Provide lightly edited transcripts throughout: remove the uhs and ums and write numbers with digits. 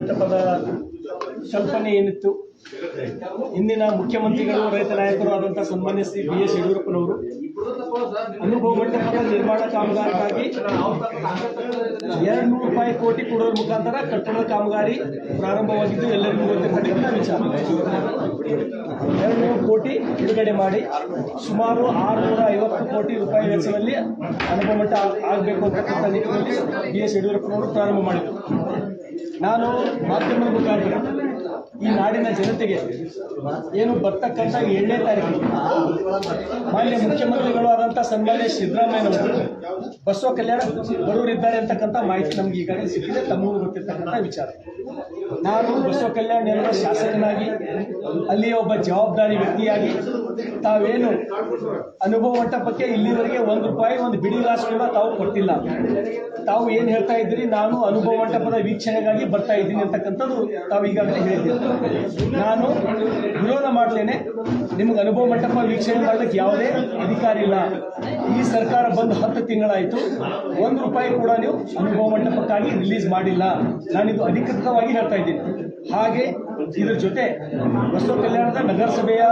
ಮಂಟಪದ ಕಲ್ಪನೆ ಏನಿತ್ತು, ಇಂದಿನ ಮುಖ್ಯಮಂತ್ರಿಗಳು ರೈತ ನಾಯಕರು ಆದಂತಹ ಸನ್ಮಾನ್ಯ ಶ್ರೀ ಬಿ.ಎಸ್. ಯಡಿಯೂರಪ್ಪನವರು ಅನುಭವ ಮಂಟಪದ ನಿರ್ಮಾಣ ಕಾಮಗಾರಿಗಾಗಿ 200 ಕೋಟಿ ಕೊಡುವ ಮುಖಾಂತರ ಕಟ್ಟಡದ ಕಾಮಗಾರಿ ಪ್ರಾರಂಭವಾಗಿದ್ದು ಎಲ್ಲರಿಗೂ ಗೊತ್ತಿರತಕ್ಕಂಥ ವಿಚಾರ. 200 ಕೋಟಿ ಬಿಡುಗಡೆ ಮಾಡಿ ಸುಮಾರು 650 ಕೋಟಿ ರೂಪಾಯಿ ವೆಚ್ಚದಲ್ಲಿ ಅನುಭವ ಮಂಟ ಆಗಬೇಕು ಅಂತಕ್ಕಂಥ ನಿಟ್ಟಿನಲ್ಲಿ ಬಿ.ಎಸ್. ಯಡಿಯೂರಪ್ಪನವರು ಪ್ರಾರಂಭ ಮಾಡಿದರು. ನಾನು ಮಾಧ್ಯಮದ ಮುಖಾಂತರ ಈ ನಾಡಿನ ಜನತೆಗೆ ಏನು ಬರ್ತಕ್ಕಂಥ 7ನೇ ತಾರೀಕು ಮಾನ್ಯ ಮುಖ್ಯಮಂತ್ರಿಗಳು ಆದಂಥ ಸನ್ಮಾನ್ಯ ಸಿದ್ದರಾಮಯ್ಯನವರು ಬಸವ ಕಲ್ಯಾಣ ಬರುವರಿದ್ದಾರೆ ಅಂತಕ್ಕಂಥ ಮಾಹಿತಿ ನಮ್ಗೆ ಈಗಾಗಲೇ ಸಿಕ್ಕಿದೆ, ತಮಗೂ ಗೊತ್ತಿರ್ತಕ್ಕಂಥ ವಿಚಾರ. ನಾನು ಬಸವ ಕಲ್ಯಾಣ ನೆಲದ ಶಾಸಕನಾಗಿ ಅಲ್ಲಿಯ ಒಬ್ಬ ಜವಾಬ್ದಾರಿ ವ್ಯಕ್ತಿಯಾಗಿ ತಾವೇನು ಅನುಭವ ಮಂಟಪಕ್ಕೆ ಇಲ್ಲಿವರೆಗೆ ₹1 ಒಂದು ಬಿಡಿಗಾಸು ಕೂಡ ತಾವು ಕೊಟ್ಟಿಲ್ಲ. ತಾವು ಏನು ಹೇಳ್ತಾ ಇದ್ದೀರಿ, ನಾನು ಅನುಭವ ಮಂಟಪದ ವೀಕ್ಷಣೆಗಾಗಿ ಬರ್ತಾ ಇದ್ದೀನಿ ಅಂತಕ್ಕಂಥದ್ದು ತಾವು ಈಗಾಗಲೇ ಹೇಳಿದ್ದೀರಿ. ನಾನು ವಿರೋಧ ಮಾಡ್ತೇನೆ. ನಿಮ್ಗೆ ಅನುಭವ ಮಂಟಪ ವೀಕ್ಷಣೆ ಮಾಡಲಿಕ್ಕೆ ಯಾವುದೇ ಅಧಿಕಾರ ಇಲ್ಲ. ಈ ಸರ್ಕಾರ ಬಂದು 10 ತಿಂಗಳಾಯಿತು, ₹1 ಕೂಡ ನೀವು ಅನುಭವ ಮಂಟಪಕ್ಕಾಗಿ ರಿಲೀಸ್ ಮಾಡಿಲ್ಲ. ನಾನಿದು ಅಧಿಕೃತವಾಗಿ ಹೇಳ್ತಾ ಇದ್ದೀನಿ. ಹಾಗೆ ಇದ್ರ ಜೊತೆ ಬಸವ ಕಲ್ಯಾಣದ ನಗರಸಭೆಯ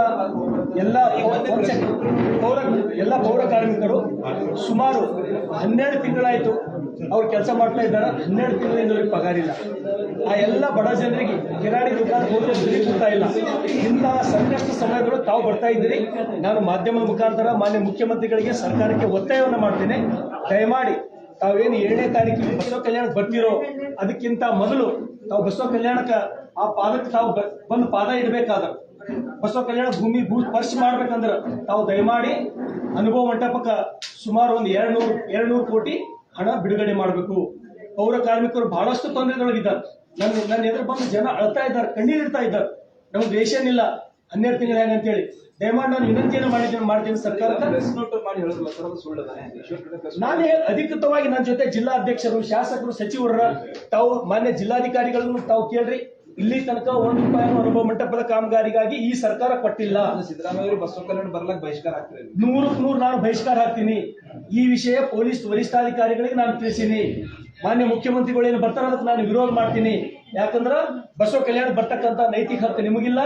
ಎಲ್ಲ ಪೌರ ಕಾರ್ಮಿಕರು ಸುಮಾರು 12 ತಿಂಗಳಾಯಿತು ಅವ್ರು ಕೆಲಸ ಮಾಡ್ತಾ ಇದ್ದಾರೆ. 12 ತಿಂಗಳಿಂದ ಅವ್ರಿಗೆ ಪಗಾರಿಲ್ಲ. ಆ ಎಲ್ಲ ಬಡ ಜನರಿಗೆ ಕಿರಾಣಿ ದುಕಾನ ಹೋಗ್ತಾ ಇಲ್ಲ. ಇಂತಹ ಸಂಕಷ್ಟ ಸಮಯಗಳು ತಾವು ಬರ್ತಾ ಇದ್ದೀರಿ. ನಾನು ಮಾಧ್ಯಮದ ಮುಖಾಂತರ ಮಾನ್ಯ ಮುಖ್ಯಮಂತ್ರಿಗಳಿಗೆ ಸರ್ಕಾರಕ್ಕೆ ಒತ್ತಾಯವನ್ನು ಮಾಡ್ತೇನೆ. ದಯಮಾಡಿ ತಾವೇನು 7ನೇ ತಾರೀಕಿಗೆ ಬಸವ ಕಲ್ಯಾಣಕ್ಕೆ ಬರ್ತಿರೋ ಅದಕ್ಕಿಂತ ಮೊದಲು ತಾವು ಬಸವ ಕಲ್ಯಾಣಕ್ಕೆ ಆ ಪಾದಕ್ಕೆ ತಾವು ಬಂದು ಪಾದ ಇಡಬೇಕಾದ ಬಸವ ಕಲ್ಯಾಣ ಭೂಮಿ ಸ್ಪರ್ಶ ಮಾಡ್ಬೇಕಂದ್ರೆ ತಾವು ದಯಮಾಡಿ ಅನುಭವ ಮಂಟಪಕ್ಕೆ ಸುಮಾರು ಒಂದು 200 ಕೋಟಿ ಹಣ ಬಿಡುಗಡೆ ಮಾಡಬೇಕು. ಪೌರ ಕಾರ್ಮಿಕರು ಬಹಳಷ್ಟು ತೊಂದರೆಗಳಾಗಿದ್ದಾರೆ. ನನ್ನ ಎದುರು ಬಂದು ಜನ ಅಳ್ತಾ ಇದ್ದಾರೆ, ಕಣ್ಣೀರಿಡ್ತಾ ಇದ್ದಾರೆ. ನಮ್ಗೆ ರೇಷನ್ ಇಲ್ಲ, 12 ತಿಂಗಳು ಹೇಗಂತೇಳಿ. ದಯಮಾಡಿ ನಾನು ವಿನಂತಿಯನ್ನು ಮಾಡ್ತೀನಿ ಸರ್ಕಾರಕ್ಕೆ. ನಾನು ಅಧಿಕೃತವಾಗಿ ನನ್ನ ಜೊತೆ ಜಿಲ್ಲಾ ಅಧ್ಯಕ್ಷರು, ಶಾಸಕರು, ಸಚಿವರ ತಾವು ಮಾನ್ಯ ಜಿಲ್ಲಾಧಿಕಾರಿಗಳನ್ನು ತಾವು ಕೇಳ್ರಿ. ಇಲ್ಲಿ ತನಕ ₹1 ಅನುಭವ ಮಂಟಪದ ಕಾಮಗಾರಿಗಾಗಿ ಈ ಸರ್ಕಾರ ಕೊಟ್ಟಿಲ್ಲ. ಸಿದ್ದರಾಮಯ್ಯ ಬಸವ ಕಲ್ಯಾಣ ಬರ್ಲಕ್ಕೆ ಬಹಿಷ್ಕಾರ ಹಾಕ್ತಾರೆ. 100ಕ್ಕೆ 100 ನಾನು ಬಹಿಷ್ಕಾರ ಹಾಕ್ತೀನಿ. ಈ ವಿಷಯ ಪೊಲೀಸ್ ವರಿಷ್ಠಾಧಿಕಾರಿಗಳಿಗೆ ನಾನು ತಿಳಿಸೀನಿ. ಮಾನ್ಯ ಮುಖ್ಯಮಂತ್ರಿಗಳು ಏನು ಬರ್ತಾರ ಅದಕ್ಕೆ ನಾನು ವಿರೋಧ ಮಾಡ್ತೀನಿ. ಯಾಕಂದ್ರೆ ಬಸವ ಕಲ್ಯಾಣ ಬರ್ತಕ್ಕಂಥ ನೈತಿಕ ಹಕ್ಕು ನಿಮಗಿಲ್ಲ.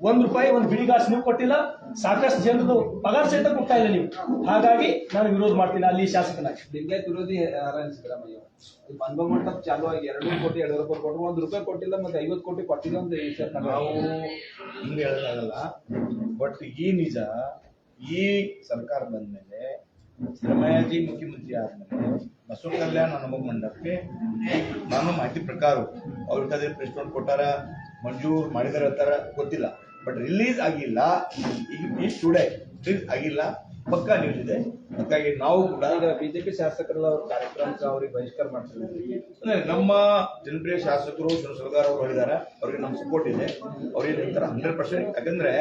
₹1 ಒಂದು ಬಿಡಿಗಾಸು ನೀವು ಕೊಟ್ಟಿಲ್ಲ. ಸಾಕಷ್ಟು ಜನರದು ಪಗಾರ ಸಹಿತ ಕೊಡ್ತಾ ಇಲ್ಲ ನೀವು. ಹಾಗಾಗಿ ನಾನು ವಿರೋಧ ಮಾಡ್ತೀನಿ ಅಲ್ಲಿ ಶಾಸಕನಾಗಿ. ಲಿಂಗಾಯತ್ ವಿರೋಧಿ ಸಿದ್ದರಾಮಯ್ಯ ಅನುಭವ ಮಂಟಪ ಚಾಲು ಆಗಿ 200 ಕೋಟಿ ₹200 ಕೊಟ್ಟು ₹1 ಕೊಟ್ಟಿಲ್ಲ, ಮತ್ತೆ 50 ಕೋಟಿ ಕೊಟ್ಟಿಲ್ಲ ಅಂತ ನಾವು ಹಿಂಗೆ ಹೇಳೋಕ್ಕಾಗಲ್ಲ. ಬಟ್ ಈ ನಿಜ, ಈ ಸರ್ಕಾರ ಬಂದ್ಮೇಲೆ ಸಿದ್ದರಾಮಯ್ಯಜಿ ಮುಖ್ಯಮಂತ್ರಿ ಆದ್ಮೇಲೆ ಬಸವ ಕಲ್ಯಾಣ ಅನುಭವ ಮಂಟಪಕ್ಕೆ ನಾನು ಮಾಹಿತಿ ಪ್ರಕಾರ ಅವ್ರಿಗೆ ಪ್ರೆಸ್ ನೋಟ್ ಕೊಟ್ಟಾರ, ಮಂಜೂರು ಮಾಡಿದಾರೆ ಅಂತಾರ ಗೊತ್ತಿಲ್ಲ. ಬಟ್ ರಿಲೀಸ್ ಆಗಿಲ್ಲ. ಈಗ ಟುಡೇ ರಿಲೀಸ್ ಆಗಿಲ್ಲ, ಪಕ್ಕಾ ನ್ಯೂಸ್ ಇದೆ. ಹಾಗಾಗಿ ನಾವು ಕೂಡ ಈಗ ಬಿಜೆಪಿ ಶಾಸಕರೆಲ್ಲ ಅವ್ರ ಕಾರ್ಯಕ್ರಮಕ್ಕೆ ಅವ್ರಿಗೆ ಬಹಿಷ್ಕಾರ ಮಾಡ್ತಾರೆ. ನಮ್ಮ ಜನಪ್ರಿಯ ಶಾಸಕರು ಸರ್ಕಾರ ಅವರು ಹೇಳಿದ್ದಾರೆ, ಅವ್ರಿಗೆ ನಮ್ಮ ಸಪೋರ್ಟ್ ಇದೆ. ಅವ್ರಿಗೆ ಹೇಳ್ತಾರೆ 100%. ಯಾಕಂದ್ರೆ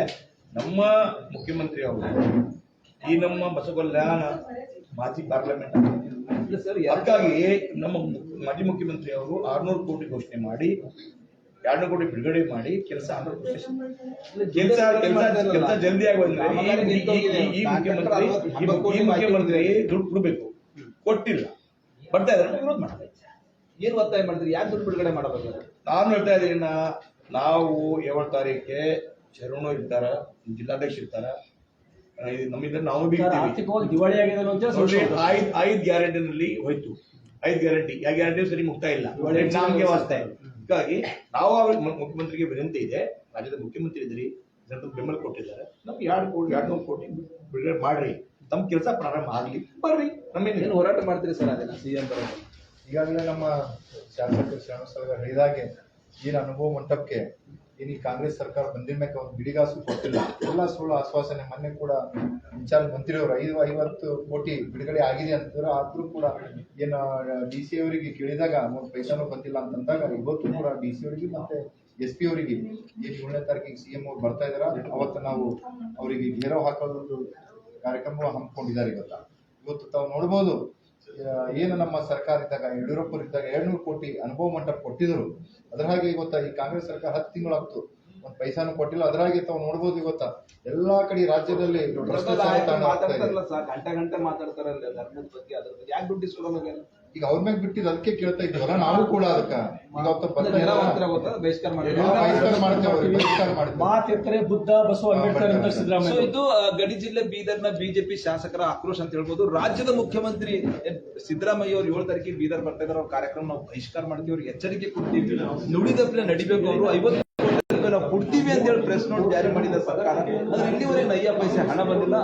ನಮ್ಮ ಮುಖ್ಯಮಂತ್ರಿ ಅವರು ಈ ನಮ್ಮ ಬಸವ ಕಲ್ಯಾಣ ಮಾಜಿ ಪಾರ್ಲಿಮೆಂಟ್ ಹಾಗಾಗಿ ನಮ್ಮ ಮಾಜಿ ಮುಖ್ಯಮಂತ್ರಿ ಅವರು 600 ಕೋಟಿ ಘೋಷಣೆ ಮಾಡಿ 200 ಕೋಟಿ ಬಿಡುಗಡೆ ಮಾಡಿ ಕೆಲಸ ಜಲ್ದಿ ಆಗುವಂದ್ರೆ ಈ ಮುಖ್ಯಮಂತ್ರಿ ದುಡ್ಡು ಕೊಡಬೇಕು, ಕೊಟ್ಟಿಲ್ಲ. ಬರ್ತಾ ಇದ್ದಾರೆ, ವಿರೋಧ ಮಾಡ್ತಾರೆ. ಏನ್ ಒತ್ತಾಯ ಮಾಡಿದ್ರಿ? ಯಾಕೆ ದುಡ್ಡು ಬಿಡುಗಡೆ ಮಾಡಬೇಕು? ನಾನು ಹೇಳ್ತಾ ಇದ್ದೀನಿ, ನಾವು 7 ತಾರೀಕಿಗೆ ಶರಣು ಇರ್ತಾರ, ಜಿಲ್ಲಾಧ್ಯಕ್ಷ ಇರ್ತಾರ, ನಮ್ಮಿಂದ ನಾವು ದಿವಾಳಿ ಆಗಿದೆ. 5 ಗ್ಯಾರಂಟಿನಲ್ಲಿ ಹೋಯ್ತು. 5 ಗ್ಯಾರಂಟಿ, ಯಾವ ಗ್ಯಾರಂಟಿ ಸರಿ ಮುಕ್ತಾಯ ಇಲ್ಲ, ನಮಗೆ ವಾಸ್ತಾ. ಹೀಗಾಗಿ ನಾವು ಮುಖ್ಯಮಂತ್ರಿಗೆ ವಿನಂತಿ ಇದೆ, ರಾಜ್ಯದ ಮುಖ್ಯಮಂತ್ರಿ ಇದ್ರಿ, ಜನರು ಬೆಂಬಲ ಕೊಟ್ಟಿದ್ದಾರೆ, ನಮ್ಗೆ 200 ಕೋಟಿ ಬಿಡುಗಡೆ ಮಾಡ್ರಿ, ತಮ್ಮ ಕೆಲಸ ಪ್ರಾರಂಭ ಆಗ್ಲಿ, ಬರ್ರಿ. ನಮ್ಮೇನು ಹೋರಾಟ ಮಾಡ್ತೀರಿ ಸರ್? ಅದನ್ನ ಸಿಎಂ ಬರೋದು ಈಗಾಗಲೇ ನಮ್ಮ ಶಾಸಕರು ಶ್ರೀನಿವಾಸ ಹೇಳಿದಾಗೆ ಏನು ಅನುಭವ ಮಂಟಪಕ್ಕೆ ಏನು ಈ ಕಾಂಗ್ರೆಸ್ ಸರ್ಕಾರ ಬಂದಿದ ಮೇಲೆ ಒಂದು ಬಿಡಿಗಾಸು ಕೊಟ್ಟಿಲ್ಲ. ಎಲ್ಲ ಸುಳ್ಳು ಆಶ್ವಾಸನೆ. ಮೊನ್ನೆ ಕೂಡ ಇನ್ಚಾರ್ಜ್ ಮಂತ್ರಿಯವರು 50 ಕೋಟಿ ಬಿಡುಗಡೆ ಆಗಿದೆ ಅಂತಾರೆ. ಆದ್ರೂ ಕೂಡ ಏನು DC ಅವರಿಗೆ ಕೇಳಿದಾಗ ಒಂದು ಪೈಸಾನು ಬಂದಿಲ್ಲ ಅಂತಂದಾಗ ಇವತ್ತು ಕೂಡ DC ಅವರಿಗೆ ಮತ್ತೆ SP ಅವರಿಗೆ ಏನು 7ನೇ ತಾರೀಕಿಗೆ CM ಅವ್ರು ಬರ್ತಾ ಇದಾರ, ಅವತ್ತು ನಾವು ಅವರಿಗೆ ಘೇರಾವ್ ಹಾಕೋದೊಂದು ಕಾರ್ಯಕ್ರಮ ಹಮ್ಮಿಕೊಂಡಿದ್ದಾರೆ. ಇವತ್ತು ತಾವು ನೋಡ್ಬೋದು, ಏನು ನಮ್ಮ ಸರ್ಕಾರ ಇದ್ದಾಗ ಯಡಿಯೂರಪ್ಪ ಇದ್ದಾಗ 200 ಕೋಟಿ ಅನುಭವ ಮಂಟಪ ಕೊಟ್ಟಿದ್ರು. ಅದರ ಹಾಗೆ ಇವತ್ತ ಈ ಕಾಂಗ್ರೆಸ್ ಸರ್ಕಾರ 10 ತಿಂಗಳಾಗ್ತು, ಒಂದು ಪೈಸಾನು ಕೊಟ್ಟಿಲ್ಲ. ಅದರ ಹಾಗೆ ತಾವು ನೋಡ್ಬೋದು, ಇವತ್ತ ಎಲ್ಲಾ ಕಡೆ ರಾಜ್ಯದಲ್ಲಿ ಮಾತಾಡ್ತಾರಲ್ಲ ಸರ್, ಗಂಟೆ ಮಾತಾಡ್ತಾರಲ್ಲ ಧರ್ಮದ ಬಗ್ಗೆ, ಅದ್ರ ಬಗ್ಗೆ ಯಾಕೆ ದುಡ್ಡು ಇಸ್ಕೊಡೋಲ್ಲ? ಈಗ ಅವ್ರ ಮ್ಯಾಗ ಬಿಟ್ಟಿದ್ದು ಅದಕ್ಕೆ ಕೇಳ್ತಾ ಇದ್ದೀವಲ್ಲ ನಾವು ಕೂಡ ಅದಕ್ಕ ಈಗ ಅವತ್ತ ನೆರವಂತರ ಗೊತ್ತಾ ಬಹಿಷ್ಕಾರ ಮಾಡಿದ್ರು ಬಹಿಷ್ಕಾರ ಮಾಡಿದ್ವಿ. ಮಾತೆತ್ತರೆ ಬುದ್ಧ ಬಸವ ಅಂಬೇಡ್ಕರ್ ಅಂತ ಸೊ ಸಿದ್ದರಾಮಯ್ಯ ಇದು ಗಡಿ ಜಿಲ್ಲೆ ಬೀದರ್ನ ಬಿಜೆಪಿ ಶಾಸಕರ ಆಕ್ರೋಶ ಅಂತ ಹೇಳ್ಬೋದು. ರಾಜ್ಯದ ಮುಖ್ಯಮಂತ್ರಿ ಸಿದ್ದರಾಮಯ್ಯ ಅವರು 7 ತಾರೀಕಿಗೆ ಬೀದರ್ ಬರ್ತಾ ಇದ್ದಾರೆ. ಅವ್ರ ಕಾರ್ಯಕ್ರಮ ನಾವು ಬಹಿಷ್ಕಾರ ಮಾಡ್ತೀವಿ, ಅವ್ರಿಗೆ ಎಚ್ಚರಿಕೆ ಕೊಡ್ತೀವಿ, ನುಡಿದಪ್ಪಲೆ ನಡಿಬೇಕು. ಅವರು 50 ಕೋಟಿ ರೂಪಾಯಿ ನಾವು ಕೊಡ್ತೀವಿ ಅಂತ ಹೇಳಿ ಪ್ರೆಸ್ ನೋಟ್ ಜಾರಿ ಮಾಡಿದ ಸರ್ಕಾರ, ಆದ್ರೆ ಇಲ್ಲಿವರೆಗೆ ನಯ್ಯ ಪೈಸೆ ಹಣ ಬಂದಿಲ್ಲ.